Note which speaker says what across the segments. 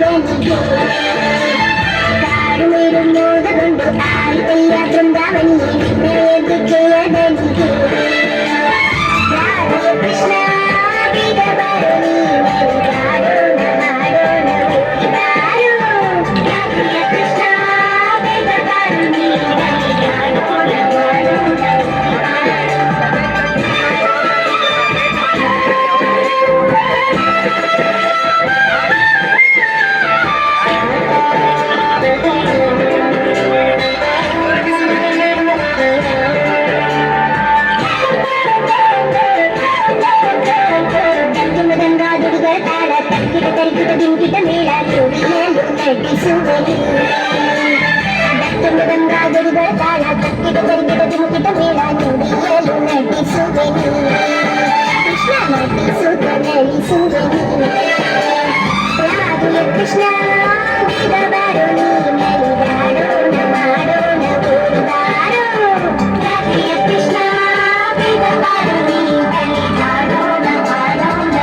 Speaker 1: ಶಿವನಿಗೆ ಕಾಡು ಮೇರು ಮೋದಗೊಂಡು ಆರಿತಯ್ಯ ಬೃಂದಾವನಿಗೆ ವಿನಯದಿಕೆಯ ದನಿಗೆ ರಾಧೆ ಕೃಷ್ಣ ಬೇಗ ಬಾರೋ ನೀ ನಲಿದಾಡೋಣ ಮಾಡೋಣ ಓಡಿಬಾರೋ ರಾಧೆಯ ಕೃಷ್ಣ ಬೇಗ ಬಾರೋ ನೀ ನಲಿದಾಡೋಣ ಮಾಡೋಣ ದಿಂಗಿದ ಮೇಳ ಜೋಡಿಯಲು ನಟಿಸುವನು ಗಂಗಾಧರಿಗಳ ತಾಳ ತಕ್ಕಿದ ಕರಿಗಿದ ದಿಂಗಿದ ಮೇಳ ಜೋಡಿಯಲು ನಟಿಸುವನು ಕೃಷ್ಣ ನಟಿಸುತ್ತ ನಳಿಸುವನು ರಾಧೆಯ ಕೃಷ್ಣ ಬೇಗ ಬಾರೋ ನೀ ನಲಿದಾಡೋಣ ಮಾಡೋಣ ಓಡಿಬಾರೋ ರಾಧೆಯ ಕೃಷ್ಣ ಬೇಗ ಬಾರೋ ನೀ ನಲಿದಾಡೋಣ ಮಾಡೋಣ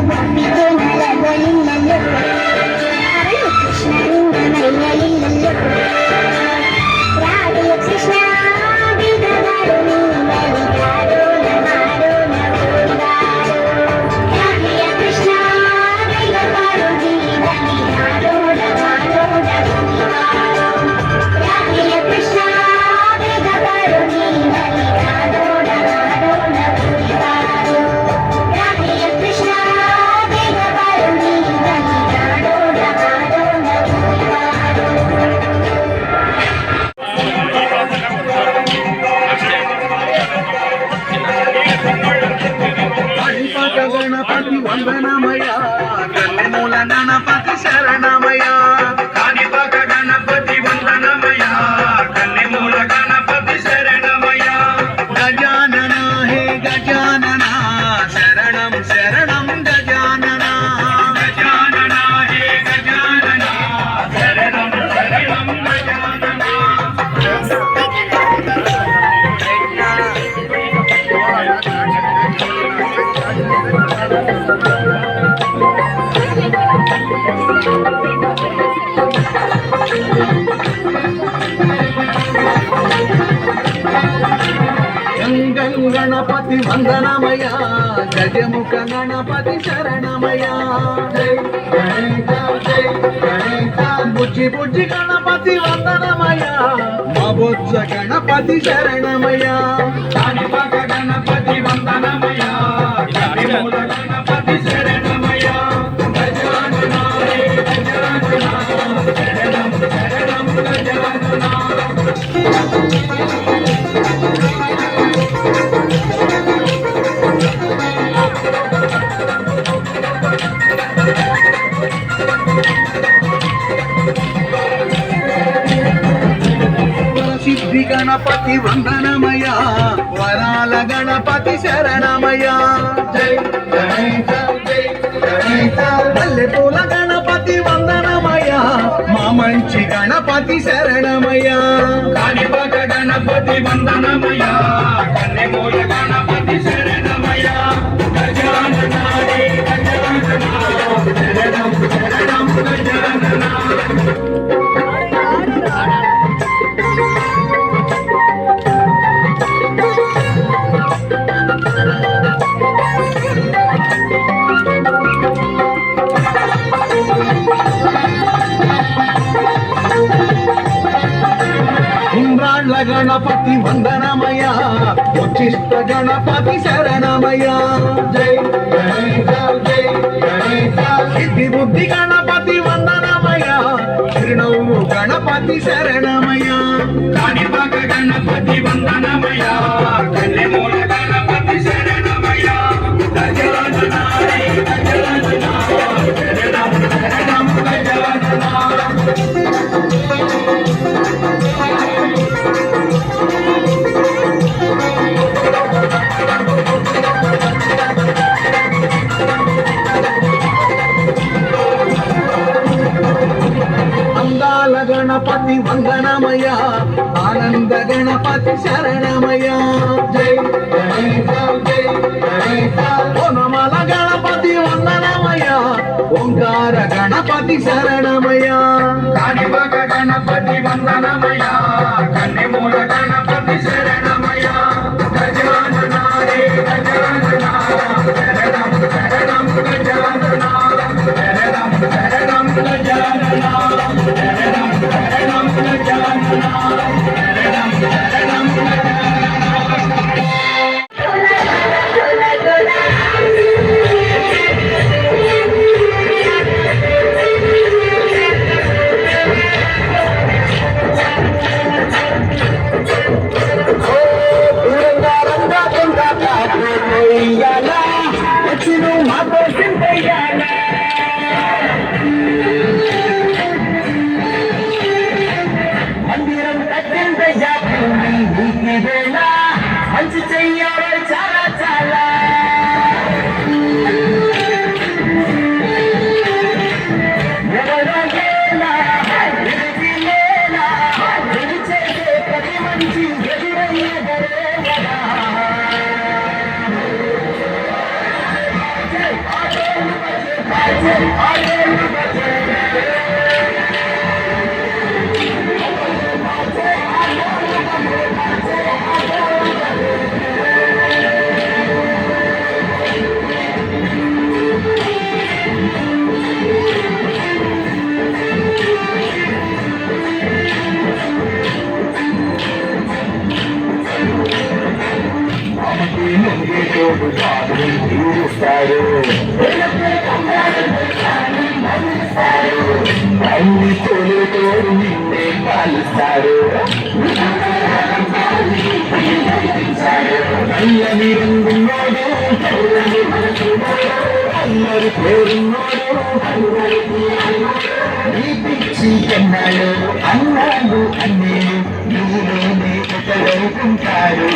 Speaker 1: ಗೋಪಿಗೆ ನಲಗಳಿಲ್ಲಲ್ಲೋ ಅರಳು ಕೃಷ್ಣನಿಂದ ಮೈಯಲಿಲ್ಲಲ್ಲೋ ರಾಧೆಯ ಕೃಷ್ಣ ಬಿಡಬಾರು ನೀ ಬಲಿದಾರೋ ನಮಾಡೋಣ ಓಡಿದಾರೋ ರಾಧೆಯ ಕೃಷ್ಣ ಬಿಡಬಾರು ನೀ ಬಲಿದಾರೋ ನಮಾಡೋಣ ಓಡಿದಾರೋ ರಾಧೆಯ ಕೃಷ್ಣ ಬಿಡಬಾರು ನೀ ಬಲಿದಾರೋ ನಮಾಡೋಣ ಓಡಿದಾರೋ ರಾಧೆಯ ಕೃಷ್ಣ ಬಿಡಬಾರು ನೀ ಬಲಿದಾರೋ ನಮಾಡೋಣ
Speaker 2: ಗಣಪತಿ ವಂದನಮಯ ಮೂಲ ಗಣಪತಿ ಶರಣಮಯ ಕಾಣಿಪಾಕ ಗಣಪತಿ ವಂದನಮಯ ಕನ್ನೆ ಮೂಲ ಗಣಪತಿ ಶರಣಮಯ ಗಜಾನನ ಹೇ ಗಜಾನನ ಶರಣಂ ಶರಣಂ ಗಜಾನನ ಗಜಾನನ ಹೇ ಗಜಾನನ ಶರಣಂ ಶರಣಂ ಗಜಾನನ ಗಣಪತಿ ವಂದನಮಯ ಗಜಮುಖ ಗಣಪತಿ ಶರಣಮಯ ಬುಜ್ಜಿ ಬುಜ್ಜಿ ಗಣಪತಿ ವಂದನಮಯ ಮಬೊಜ್ಜ ಗಣಪತಿ ಶರಣಮಯ ಕಾಣಿಪಾಕ ಗಣಪತಿ ವಂದನಮಯ ಮೂಲ ಗಣಪತಿ ಶರಣಮಯ ಗಜಾನನ ಹೇ ಗಜಾನನ ಶರಣಂ ಶರಣಂ ಗಜಾನನ సిద్ధి గణపతి వందనమయ వరాల గణపతి శరణమయ జై గణేశ జై గణేశ మల్లెపూల గణపతి వందనమయ మా మంచి గణపతి శరణమయ కాణిపాక గణపతి వందనమయ కన్నెమూల గణపతి శరణమయ గజానన హే గజానన శరణం శరణం గజానన ఇంద్రాళ్ళ గణపతి వందనమయ ఉచ్చిష్ట గణపతి శరణమయ జై గణేశ జై గణేశ సిద్ధి బుద్ధి గణపతి వందనమయ చిరునవ్వు గణపతి శరణమయ కాణిపాక గణపతి వందనమయ కన్నెమూల గణపతి శరణమయ గజానన హే గజానన శరణం శరణం గజానన అందాల గణపతి వందనమయ ఆనంద గణపతి శరణమయ జై గణేశ జై గణేశ ఓనమల గణపతి వందనమయ ఓంకార గణపతి శరణమయ కాణిపాక గణపతి వందనమయ కన్నెమూల గణపతి శరణమయ గజానన హే గజానన శరణం శరణం గజానన శరణం శరణం గజానన శరణం శరణం గజానన శరణం శరణం మందిరం కట్టిందయ్యా నీకు వేళ మంచి చెయ్యాలి చాలా చాలా ఎవరైనా విడిచిలేనా విడిచేసే ప్రతి మంచి ఎదురయ్యే తీరుస్తాడు అన్ని తోలుతో నిన్నే పాలిస్తాడు నల్లని రంగున్నాడు అందరి పేరున్నాడు నీ పిచ్చి కన్నాడు అన్నాడు అన్నేడు నువ్వులోనే ఒకడనుకుంటాడు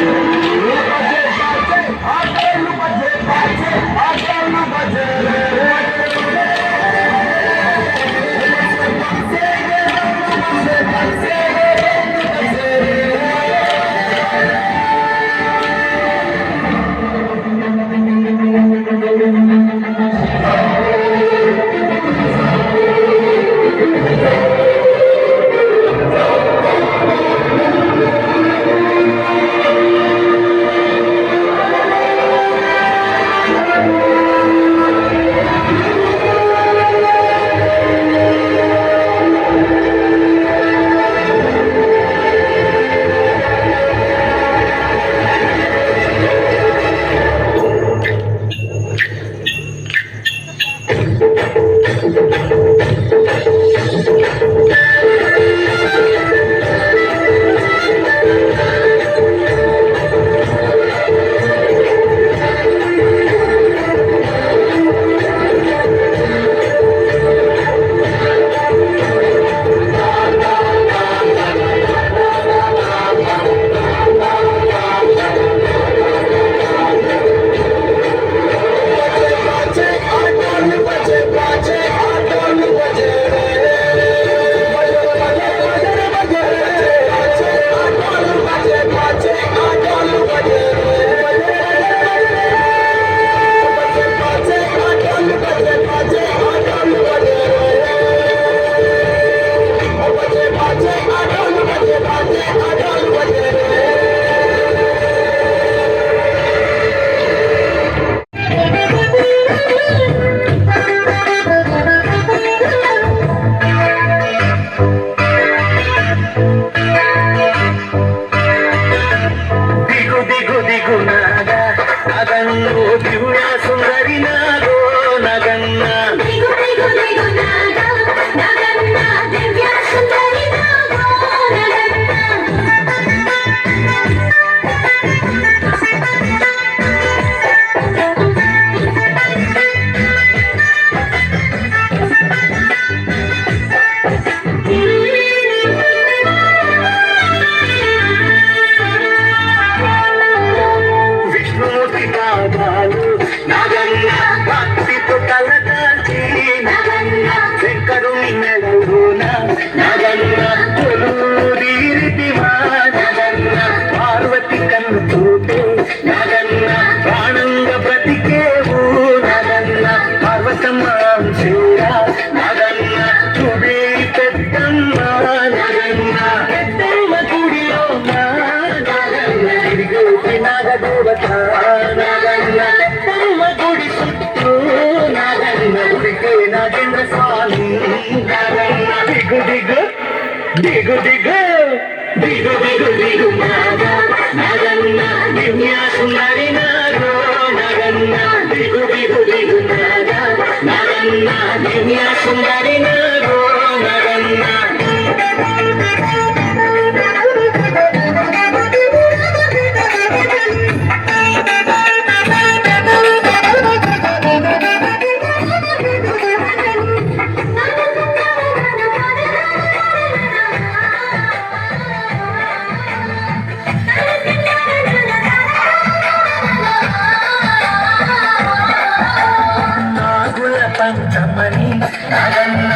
Speaker 2: దిగు దిగు దిగు దిగు దిగు నాగన్న దివ్య సుందరి నాగో నాగన్న దిగు దిగు దిగు నాగన్న దివ్య సుందరి నాగో నాగన్న పంచమని నాగన్న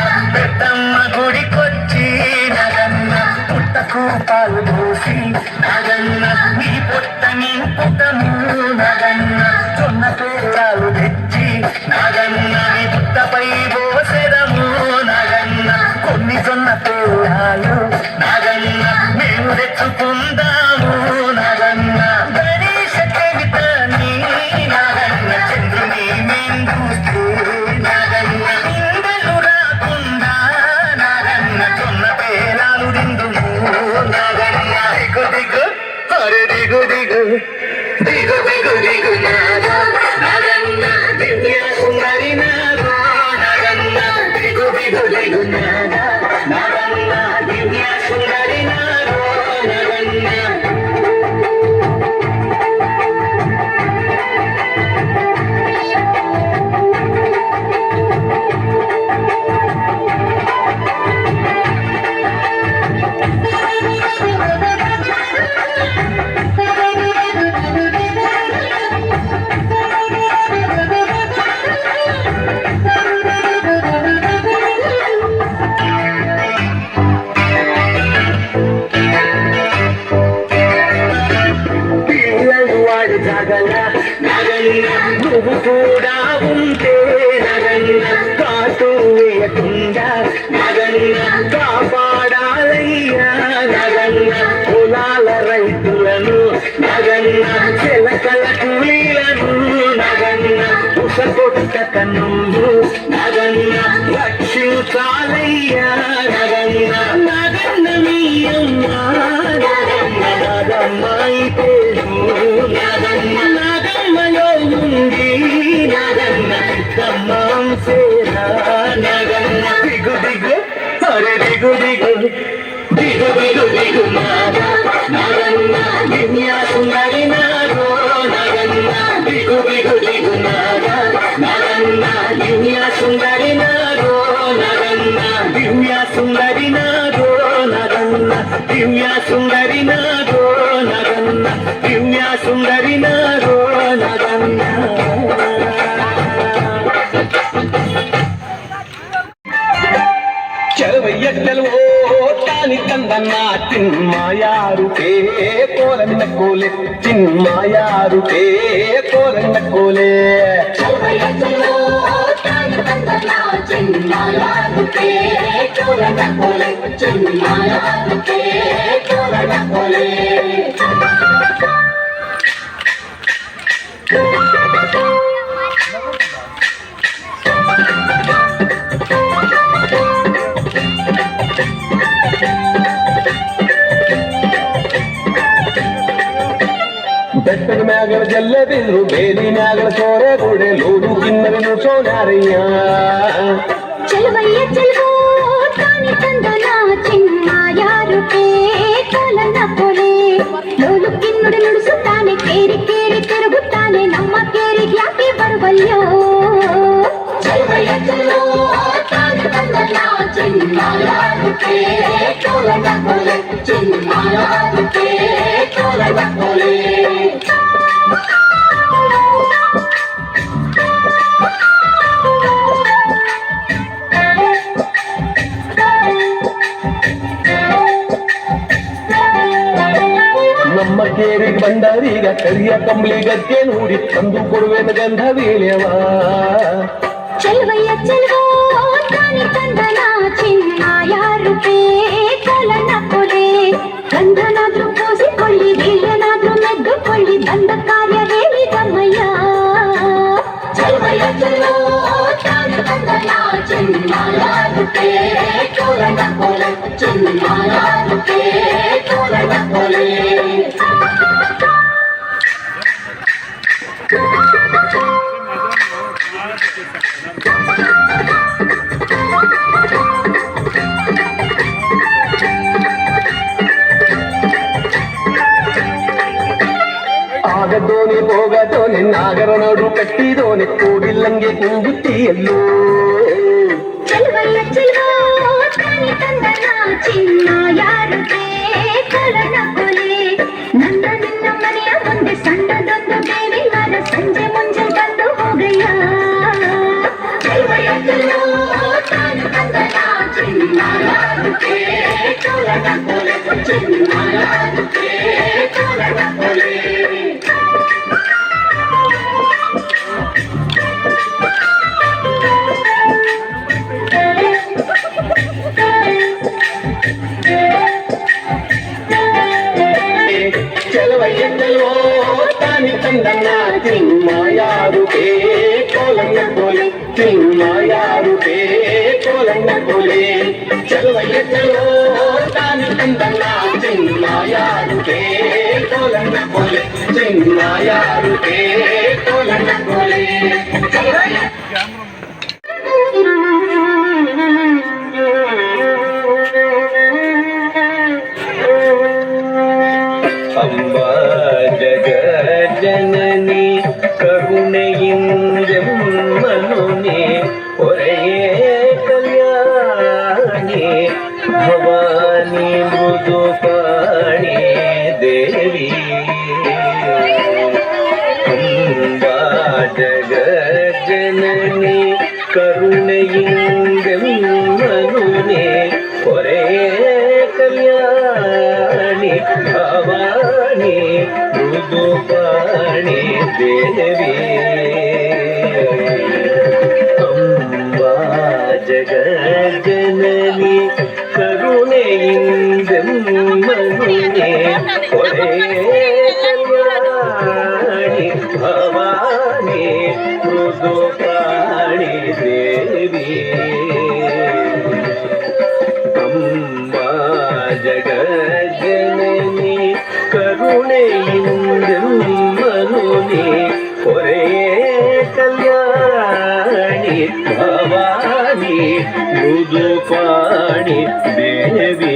Speaker 2: ದಿಗು ದಿಗು ದಿಗು ದಿಗು ದಿಗು ನಾದ ನಗನ್ನ ದಿವ್ಯ ಸುಂದರಿ ನಾದ ನಗನ್ನ ದಿಗು ದಿಗು ದಿಗು ನಾದ ನಗನ್ನ ದಿವ್ಯ ಸುಂದರಿ ನಾದ ನಗನ್ನ నగన్న నువ్వు కూడా ఉంటే నగన్న కాటు వేయకుండా నగన్న కాపాడాలయ్యా నగన్న పొలాల రైతులను నగన్న చెలకల కూలీలను నగన్న ఉసగొట్టక నువ్వు నగన్న రక్షించాలయ్యా నగన్న నగన్న మీ అమ్మ నగన్న నగమ్మ అయితే నగమ్మ నగమ్మలో ఉంది నగమ్మ కమ్మం సేరా నగమ్మ దిగు దిగు అరే దిగు దిగు దిగు దిగు దిగు నాద నగమ్మ దివ్య సుందరి నాదో నగమ్మ దిగు దిగు దిగు నాద నగమ్మ దివ్య సుందరి నాదో నగమ్మ దివ్య సుందరి నాదో నగమ్మ దివ్య సుందరి నాదో నగమ్మ దివ్య సుందరి నాదో నగమ్మ చెలవయ్యలు తాని కందన్న చిన్మాయారుకే కోలన్న కోలే చిన్మాయారుకే కోలన్న కోలే చిన్మాయారుకే కోలన్న కోలే చిన్మాయారుకే కోలన్న కోలే ಬೆಟ್ಟದ ಮ್ಯಾಗಳ ಜಲ್ಲೆ ಬಿದ್ರು ಬೇಲಿ ಮ್ಯಾಗಳ ಸೋರೆ ಗೋಡೆ ಲೋಡು ಕಿನ್ನರಿ ಸೋನಾರಯ್ಯ
Speaker 1: ಚೆಲುವಯ್ಯ ಚೆಲುವೋ ತಾನಿ ತಂದನ ಚಿನ್ಮಾಯಾರುಕೆ ಕೋಲನ್ನ ಕೋಲೆ ಲೋಲು ಕಿನ್ನುಡಿ ನುಡಿಸುತ್ತಾನೆ ಕೇರಿ ಕೇರಿ ತಿರುಗುತ್ತಾನೆ ನಮ್ಮ ಕೇರಿಗೆ ಯಾಕೆ ಬರುವಲ್ಲೋ ಚೆಲುವಯ್ಯ ಚೆಲುವೋ ತಾನಿ ತಂದನ ಚಿನ್ಮಾಯಾರುಕೆ ಕೋಲನ್ನ ಕೋಲೆ ಚಿನ್ಮಾಯಾರುಕೆ ಕೋಲನ್ನ ಕೋಲೆ
Speaker 2: ನಮ್ಮ ಕೇರಿಗೆ ಬಂದವರೀಗ ಕರಿಯ ಕಂಬಳಿ ಗದ್ದೆ ನೋಡಿ ತಂದು ಕೊಡುವೆನ ಗಂಧ ವೀಳ್ಯವ
Speaker 1: ಚೆಲುವಯ್ಯ ಚೆಲುವೋ ತಾನಿ ತಂದನ ಚಿನ್ಮಾಯಾರುಕೆ ಕೋಲನ್ನ ಕೋಲೆ ಗಂಧನಾದ್ರೂ ಪೂಸಿಕೊಳ್ಳಿ ವೀಳ್ಯನಾದ್ರೂ ಮೆದ್ದುಕೊಳ್ಳಿ ಬಂದ ಕಾರ್ಯ ಹೇಳಿದಮ್ಮಯ್ಯ ಚೆಲುವಯ್ಯ ಚೆಲುವೋ ತಾನಿ ತಂದನ ಚಿನ್ಮಾಯಾರುಕೆ ಕೋಲನ್ನ ಕೋಲೆ ಚಿನ್ಮಾಯಾರುಕೆ ಕೋಲನ್ನ ಕೋಲೆ
Speaker 2: ಆಗದೋನೆ ಹೋಗದೋನೆ ನಾಗರನೋಡು ಕಟ್ಟಿದೋನೆ ಕೋಗಿಲ್ಲಂಗೆ ಕೂಗುತ್ತಿಯಲ್ಲೋ
Speaker 1: ಚೆಲುವಯ್ಯ ಚೆಲುವೋ ತಾನಿ ತಂದನ ಚಿನ್ಮಾಯಾರುಕೆ ಕೋಲನ್ನ ಕೋಲೆ ನನ್ನ ನಿನ್ನ ಮನೆಯ ಮುಂದೆ ಸಣ್ಣದೊಂದು ಬೇರೆ ಮರ ಸಂಜೆ ಮುಂಜೆ ಬಂದು ಹೋಗಯ್ಯ ಚೆಲುವಯ್ಯ ಚೆಲುವೋ ತಾನಿ ತಂದನ ಚಿನ್ಮಾಯಾರುಕೆ ಕೋಲನ್ನ ಕೋಲೆ ಚಿನ್ಮಾಯಾರುಕೆ ಕೋಲನ್ನ ಕೋಲೆ
Speaker 2: చెలవయ్యో తాని కందన్న చిన్మాయారుకే కోలన్న కోలే చిన్మాయారుకే కోల ಕೋಲಣ್ಣ ಕೋಲೆ ಚಲುವಯ್ಯ ಚಲೋ ತಾನಿ ತಂದಣ್ಣ ಚಿನ್ಮಾಯಾರುಕೆ ಕೋಲಣ್ಣ ಕೋಲೆ ಚಿನ್ಮಾಯಾರುಕೆ ಕೋಲಣ್ಣ ಕೋಲೆ ಚಲುವಯ್ಯ ಅಂಬಾ ಜಗಜ್ಜನನಿ ಕರುಣೆಯಿಂದೆಮ್ಮನುನೆ ಹೊರೆಯೇ ಕಲ್ಯಾಣಿ ಭವಾನಿ ಮೃದುಪಾಣಿ ದೇವಿ ಅಂಬಾ ಜಗಜ್ಜನನಿ ಕರುಣೆಯಿಂದೆಮ್ಮನುನೆ ಹೊರೆಯೇ ಕಲ್ಯಾಣಿ ಭವಾನಿ ಮೃದುಪಾಣಿ ದೇವಿ ಅಂಬಾ ಜಗಜ್ಜನನಿ ಕರುಣೆಯಿಂದೆಮ್ಮನುನೆ ಹೊರೆಯೇ ಕಲ್ಯಾಣಿ ಭವಾನಿ ಮೃದುಪಾಣಿ ದೇವಿ ಅಂಬಾ ಜಗಜ್ಜನನಿ ಕರುಣೆಯಿಂದೆಮ್ಮನುನೆ ಹೊರೆಯೇ ಕಲ್ಯಾಣಿ ಭವಾನಿ ಮೃದುಪಾಣಿ ದೇವಿ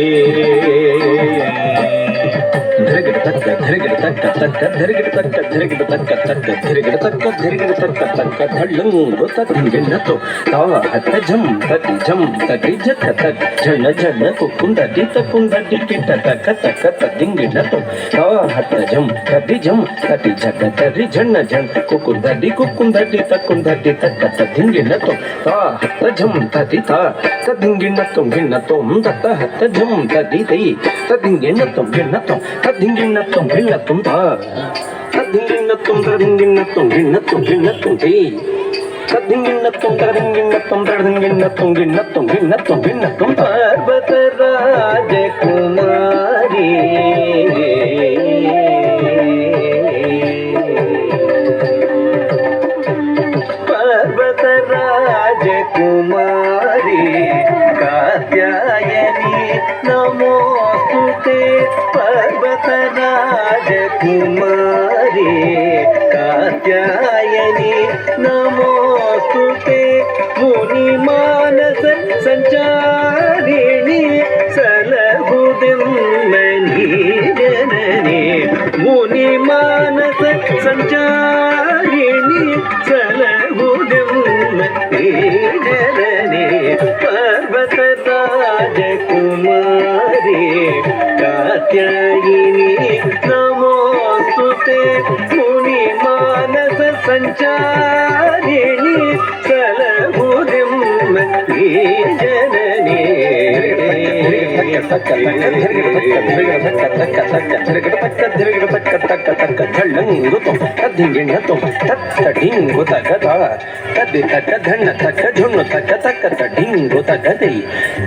Speaker 2: ಧರಿಗಿಡ ತಕ್ಕ ಧರಿಗಿಡ ತಕ್ಕ ತಕ್ಕ ಧರಿಗಿಡ ತಕ್ಕ ಧರಿಗಿಡ ತಕ್ಕ ತಕ್ಕ ಧರಿಗಿಡ ತಕ್ಕ ಧರಿಗಿಡ ತಕ್ಕ ತಕ್ಕ ಧಳ್ಳಂಗು ತತ್ತಿಂಗಿಣ್ಣತ್ತು ತಾವ ಹತ್ತ ಝಂ ತತಿ ಝಂ ತಟಿ ಜಕ್ಕ ತಕ್ ಝಣ್ಣ ಝಣ್ಣ ಕುಕ್ಕುಂದಡ್ಡಿ ತಕ್ಕುಂದಡ್ಡಿ ಕಿಟ್ಟ ತಕ್ಕ ತಕ್ಕ ತತ್ತಿಂಗಿಣ್ಣತ್ತು ತಾವ ಹತ್ತ ಝಂ ತಟಿ ಝಂ ತಟಿ ಜಕ್ಕ ತರಿ ಝಣ್ಣ ಝಣ್ ಕುಕ್ಕುಂದಡ್ಡಿ ತಕ್ಕುಂದಡ್ಡಿ ತಕ್ಕ ತತ್ತಿಂಗಿಣ್ಣತ್ತು ತಾ ಹತ್ತ ಝಂ ತತಿ ತಾ ತದ್ದಿಂಗಿಣ್ಣತ್ತು ಗಿಣ್ಣತ್ತು ತತ್ತ ಹತ್ತ ಝಂ ತಟಿ ತೈ ತದ್ದಿಂಗಿಣ್ಣತ್ತು ಗಿಣ್ಣತ್ತು ತದ್ದಿಂಗಿಣ್ಣತ್ತು ಗಿಣ್ಣತ್ತು ತಾ ತದ್ದಿಂಗಿಣ್ಣತ್ತು ತದ್ದಿಂಗಿಣ್ಣತ್ತು ಗಿಣ್ಣತ್ತು ಗಿಣ್ಣತ್ತು ತೈ ತದ್ದಿಂಗಿಣ್ಣತ್ತು ತದ್ದಿಂಗಿಣ್ಣತ್ತು ತದ್ದಿಂಗಿಣ್ಣತ್ತು ಗಿಣ್ಣತ್ತು ಗಿಣ್ಣತ್ತು ಗಿಣ್ಣತ್ತು ಪಾರ್ವತ ರಾಜಕುಮಾರಿ ಪಾರ್ವತ ರಾಜಕುಮಾರಿ ಕಾತ್ಯಾಯನಿ ನಮೋಸ್ತುತೆ ಪಾರ್ವತ ರಾಜಕುಮಾರಿ ಕಾತ್ಯಾಯನಿ ನಮೋಸ್ತುತೆ ಮುನಿ ಮಾನಸ ಸಂಚಾರಿಣಿ ಸಲಹುದೆಮ್ಮನಿ ಜನನಿ ಮುನಿ ಮಾನಸ ಸಂಚಾರಿಣಿ ಸಲಹುದೆಮ್ಮನಿ ಜನನಿ ಪಾರ್ವತ ರಾಜಕುಮಾರಿ ಕಾತ್ಯಾಯಿನಿ ನಮೋಸ್ತುತೆ ಮುನಿ ಮಾನಸ ಸಂಚಾರಿಣಿ ಸಲಹುದೆಮ್ಮನಿ ಜನನಿ ಝಳ್ಳಂಗುತು ತದ್ದಿಂಗಿಣ್ಣತು ತತ್ತ ಡಿಂಗು ತಗದ ತದ್ದಿ ತಕ್ಕ ಧಣ್ಣ ತಕ್ಕ ಜುಣ್ಣು ತಕ್ಕ ತಕ್ಕ ತಡಿಂಗು ತಗದೈ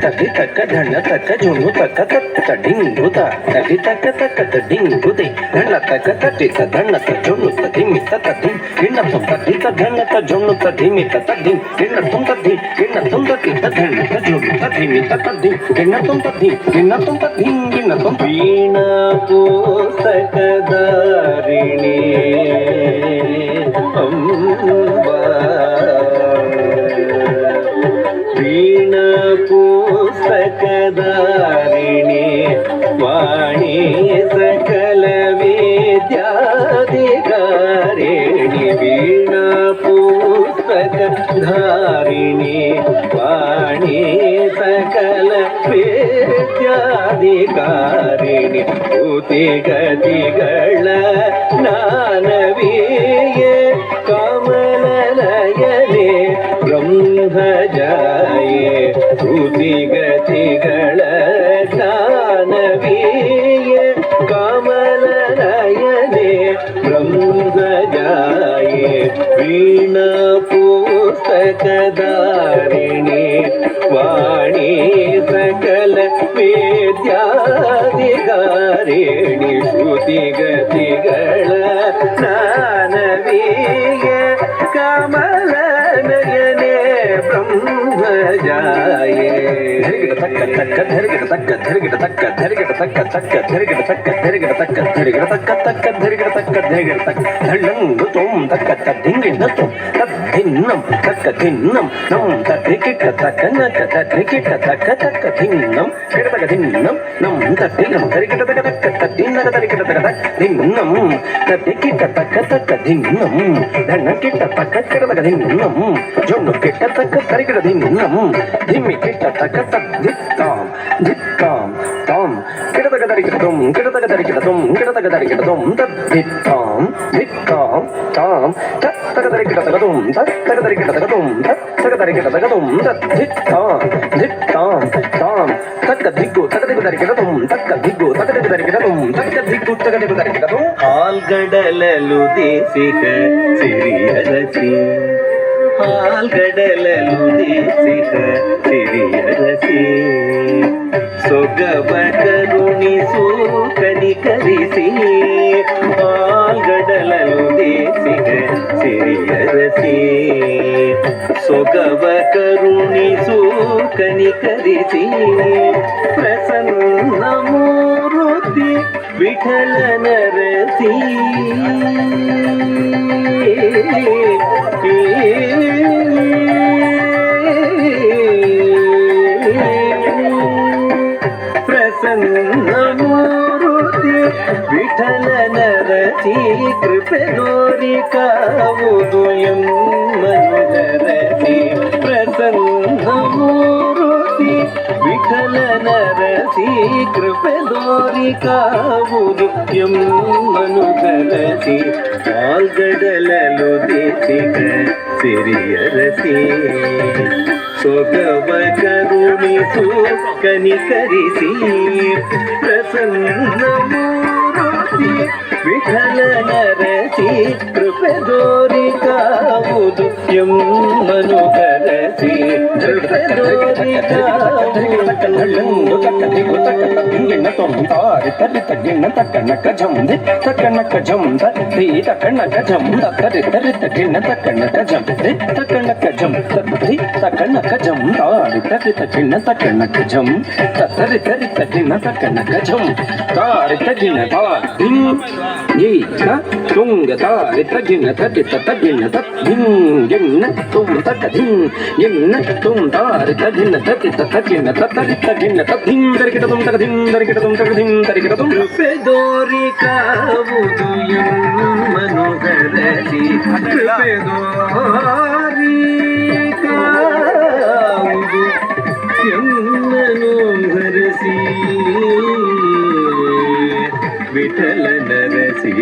Speaker 2: ತದ್ದಿ ತಕ್ಕ ಧಣ್ಣ ತಕ್ಕ ಜುಣ್ಣು ತಕ್ಕ ತತ್ತ ಡಿಂಗು ತದ್ದಿ ತಕ್ಕ ತಕ್ಕ ತಡಿಂಗು ದೈ ಧಣ್ಣ ತಕ್ಕ ತಟ್ಟಿ ಧಣ್ಣ ತ ಜುಣ್ಣು ತದಿಮಿ ತದ್ದಿ ಗಿಣ್ಣತು ತದ್ದಿ ಧಣ್ಣ ತ ಜುಣ್ಣು ತದಿಮಿ ತದ್ದಿ ಗಿಣ್ಣತು ತದ್ದಿ ಗಿಣ್ಣತು ತದ್ದಿ ಧಣ್ಣ ತ ಜುಣ್ಣು ತದಿಮಿ ತದ್ದಿ ಗಿಣ್ಣತು ತದ್ದಿ ಗಿಣ್ಣತು ತದ್ದಿ ಗಿಣ್ಣತು ವೀಣಾ ಪುಸ್ತಕಧಾರಿಣಿ ಅಂಬಾ ವೀಣಾ ಪುಸ್ತಕಧಾರಿಣಿ ವಾಣಿ ಸಕಲ ವಿದ್ಯಾಧಿಕಾರಿಣಿ ವೀಣಾ ಪುಸ್ತಕಧಾರಿಣಿ ವಾಣಿ ಸಕಲ ವಿದ್ಯಾಧಿಕಾರಿಣಿ ಸ್ತುತಿಗತಿಗಳ ಜ್ಞಾನವೀಯೇ ಕಮಲನಯನೆ ಬ್ರಹ್ಮಜಾಯೇ ಸ್ತುತಿಗತಿಗಳ ಜ್ಞಾನವೀಯೇ ಕಮಲನಯನೆ ಬ್ರಹ್ಮಜಾಯೇ ವೀಣಾ ಪುಸ್ತಕಧಾರಿಣಿ ವಾಣಿ ಸಕಲ ವಿದ್ಯಾಧಿಕಾರಿಣಿ ಶ್ರುತಿಗತಿಗಳ ಜ್ಞಾನವೀಯ ಕಮಲ ನಯನೆ ಬ್ರಹ್ಮಜಾಯೇ ಧರಿಗಿಡ ತಕ್ಕ ತಕ್ಕ ಧರಿಗಿಡ ತಕ್ಕ ಧರಿಗಿಡ ತಕ್ಕ ಧರಿಗಿಡ ತಕ್ಕ ತಕ್ಕ ಧರಿಗಿಡ ತಕ್ಕ ಧರಿಗಿಡ ತಕ್ಕ ಧರಿಗಿಡ ತಕ್ಕ ತಕ್ಕ ಧರಿಗಿಡ ತಕ್ಕ ಧರಿಗಿಡ ತಕ್ಕ ಧಳ್ಳಂಗು ತೊಂ ತಕ್ಕ ತದ್ದಿಂಗಿನ ತೊಂ ತದ್ದಿನ್ನಂ ತಕ್ಕ ದಿನ್ನಂ ನಂ ತದ್ದಿಕಿಟ್ಟ ತಕ್ಕ ನಕ್ಕ ತದ್ದಿಕಿಟ್ಟ ತಕ್ಕ ತಕ್ಕ ದಿನ್ನಂ ಕಿಡತಕ ದಿನ್ನಂ ನಂ ತದ್ದಿನ್ನಂ ಧರಿಗಿಡ ತಕ್ಕ ತಕ್ಕ ತದ್ದಿನ್ನಕ ಧರಿಗಿಡ ತಕ್ಕ ತಕ್ಕ ದಿನ್ನಂ ತದ್ದಿಕಿಟ್ಟ ತಕ್ಕ ತಕ್ಕ ದಿನ್ನಂ ಧಣ್ಣ ಕಿಟ್ಟ ತಕ್ಕ ಕಿಡತಕ ದಿನ್ನಂ ಜೊಣ್ಣು ಕಿಟ್ಟ ತಕ್ಕ ಧರಿಗಿಡ ದಿನ್ನಂ ಧಿಮ್ಮಿ ಕಿಟ್ಟ ತಕ್ಕ ತದ್ದಿತ್ತಾಂ ದಿತ್ತಾಂ ತಾಂ ಕಿಡತಕ ಧರಿಗಿಡ ತೊಂ ಕಿಡತಕ ಧರಿಗಿಡ ತೊಂ ಕಿಡತಕ ಧರಿಗಿಡ ತೊಂ ತದ್ದಿತ್ತಾಂ ದಿತ್ತಾಂ ತಾಂ ತಕ್ಕ ಧರಿಗಿಡ ತಕ ತೊಂ ತಕ್ಕ ಧರಿಗಿಡ ತಕ ತೊಂ ತಕ್ಕ ಧರಿಗಿಡ ತಕ ತೊಂ ತದ್ದಿತ್ತಾಂ ದಿತ್ತಾಂ ತಾಂ ತಕ್ಕ ದಿಗ್ಗು ತಕ ದಿಗ್ಗು ಧರಿಗಿಡ ತೊಂ ತಕ್ಕ ದಿಗ್ಗು ತಕ ದಿಗ್ಗು ಧರಿಗಿಡ ತೊಂ ತಕ್ಕ ದಿಗ್ಗು ತಕ ದಿಗ್ಗು ಧರಿಗಿಡ ತೊಂ
Speaker 3: ಹಾಲ್ಗಡಲಲು ದೇಸಿಗ ಸಿರಿಯರಸಿ ಹಾಲ್ಗಡಲಲು ದೇಸಿಗ ಸಿರಿಯರಸಿ ಸೊಗವ ಕರುಣಿಸು ಕನಿಕರಿಸಿ ಹಾಲ್ಗಡಲಲು ದೇಸಿಗ ಸಿರಿಯರಸಿ ಸೊಗವ ಕರುಣಿಸು ಕನಿಕರಿಸಿ ಪ್ರಸನ್ನ ಮೂರುತಿ ವಿಠಲನ ರಸಿ ಪ್ರಸನ್ನ ಮೂರುತಿ ವಿಠಲನ ರಸಿ ಕೃಪೆ ದೋರಿ ಕಾವುದು ಎಮ್ಮನುಗರಸಿ ಪ್ರಸನ್ನ ಮೂರುತಿ ವಿಠಲನ ರಸಿ ಕೃಪೆ ದೋರಿ ಕಾವುದು ಎಮ್ಮನುಗರಸಿ ಪಾಲ್ಗಡಲಲು ದೇಸಿಗ ಸಿರಿಯರಸಿ ಸೊಗವ ಕರುಣಿಸು ಕನಿಕರಿಸಿ ಪ್ರಸನ್ನ ಮೂರುತಿ ವಿಠಲನ ರಸಿ ಕೃಪೆ ದೋರಿ ಕಾವುದು ಎಮ್ಮನುಗರಸಿ ಕೃಪೆ ದೋರಿ
Speaker 2: ಧಳ್ಳಂಗು ತಕ್ಕ ದಿಗ್ಗು ತಕ್ಕ ತದ್ದಿಂಗಿನ ತೊಂ ತಾರಿ ತರಿ ತಗ್ಗಿನ ತಕ್ಕ ನಕ್ಕ ಜಂ ದಿ ತಕ್ಕ ನಕ್ಕ ಜಂ ದಿ ತಕ್ಕ ನಕ್ಕ ಜಂ ತರಿ ತರಿ ತಗ್ಗಿನ ತಕ್ಕ ನಕ್ಕ ಜಂ ದಿ ತಕ್ಕ ನಕ್ಕ ಜಂ ತದ್ದಿ ತಕ್ಕ ನಕ್ಕ ಜಂ ತಾರಿ ತರಿ ತಗ್ಗಿನ ತಕ್ಕ ನಕ್ಕ ಜಂ ತರಿ ತರಿ ತಗ್ಗಿನ ತಕ್ಕ ನಕ್ಕ ಜಂ ತಾರಿ ತಗ್ಗಿನ ತಾದಿಂ ಈ ತ ತುಂಗ ತಾರಿ ತಗ್ಗಿನ ತರಿ ತಗ್ಗಿನ ತದ್ದಿಂಗಿನ ತುಂ ತಕ್ಕ ದಿಂ ಗಿನ್ನ ತುಂ ತಾರಿ ತಗ್ಗಿನ ತರಿ ತಗ್ಗಿನ ತರಿ ತಗ್ಗಿನ ತದ್ದಿಂ ತರಿಗಿಡ ತುಂ ತಗದಿಂ ತರಿಗಿಡ ತುಂ ತಗದಿಂ ತರಿಗಿಡ ತುಂ
Speaker 3: ಕೃಪೆ ದೋರಿ ಕಾವುದು ಎಮ್ಮನುಗರಸಿ ಕೃಪೆ ದೋರಿ ಕಾವುದು ಎಮ್ಮನುಗರಸಿ ವಿಠಲನ ರಸಿ